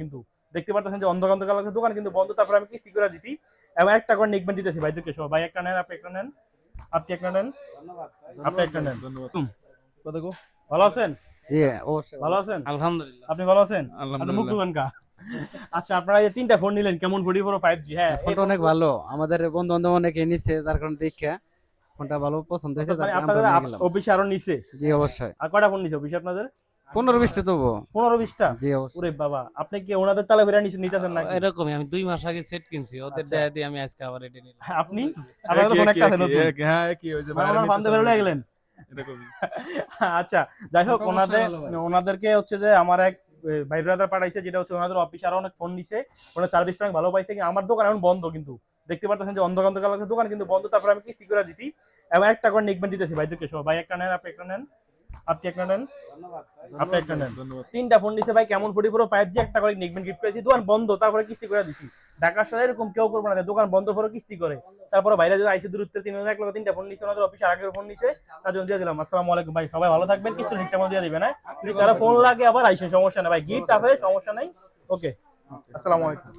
কিন্তু দেখতে পাচ্ছেন যে অন্ধকার কালার দোকান কিন্তু বন্ধ, তারপর আমি কিস্তি করে দিছি এবং একটা করে নেকবেন দিতেছি ভাইদেরকে সব। ভাই একটা নেন, আপনি একটা নেন, আপনি একটা নেন, আপনি একটা নেন। কত গো? ভালো আছেন? জি অবশ্যই ভালো আছেন? আলহামদুলিল্লাহ। আপনি ভালো আছেন? আপনি মুখ আলহামদুলিল্লাহ। খুলবেন কা? আচ্ছা, আপনারা এই ৩টা ফোন নিলেন কেমন 44 Pro 5G? হ্যাঁ, এই ফোনটা অনেক ভালো, আমাদের বন্ধু বান্ধব অনেকে নিচ্ছে, তার কারণে দেখে ফোনটা ভালো পছন্দ হয়েছে, তার মানে কারণে আমরা আপনাদের নিয়ে গেলাম। অফিসে আরো নিছে? জি অবশ্যই। আর কয়টা ফোন নিছে অফিসে আপনাদের? 15-20টা তবু। 15-20টা? জি অবশ্যই। ওরে বাবা, আপনি কি ওনাদের তালে ফেরা নিতেছেন নাকি? এরকমই আমি 2 মাস আগে সেট কিনছি, ওদের আচ্ছা। দেয়া দিয়ে আমি আজকে আবার এটা নিলাম। হ্যাঁ, আপনি? আপনাদের তো ফোন একটা আছে নতুন। হ্যাঁ, কি হয়েছে? মানে ওনার ফান্দে ফেরলে গেলেন। এরকমই। আচ্ছা, যাই হোক, ফোনটা অবশ্যই ভালো ভাই। ওনাদেরকে হচ্ছে যে আমার এক ভাই ব্রাদার পাঠাইছে, যেটা হচ্ছে ওনাদের অফিসে আরো অনেক ফোন নিছে, ওনার সার্ভিসটা অনেক ভালো পাইছে। কিন্তু আমার দোকান এখন বন্ধ কিন্তু দেখতে পাচ্ছেন যে অন্ধকার কালার দোকান কিন্তু বন্ধ, তারপর আমি কিস্তি করে দিছি এবং একটা করে নেকবেন দিতেছি ভাইদেরকে সব। ভাই একটা নেন, আপনি একটা নেন, আপনি একটা নেন, আপনি একটা নেন। ধন্যবাদ। ৩টা ফোন নিছে ভাই, কেমন 44 Pro 5G একটা করে নেকবেন গিফট পেয়েছি। দোকান বন্ধ, তারপরে কিস্তি করে দিছি। ঢাকার শহরে এরকম কেউ করবে না যে দোকান বন্ধ করে কিস্তি করে। তারপরে ভাইরা যদি আইসে দূরত্বের ৩ এক লগে 3টা ফোন নিছে, ওনাদের অফিসে আগে ফোন নিছে, তার জন্য দিয়ে দিলাম। আসসালামু আলাইকুম ভাই, সবাই ভালো থাকবেন, কিছু ঠিকঠাক মতো দিয়ে দিবেন। হ্যাঁ, যদি কারো ফোন লাগে আবার আইসে, সমস্যা নেই ভাই, গিফট আছে, সমস্যা নাই। ওকে, আসসালামু আলাইকুম।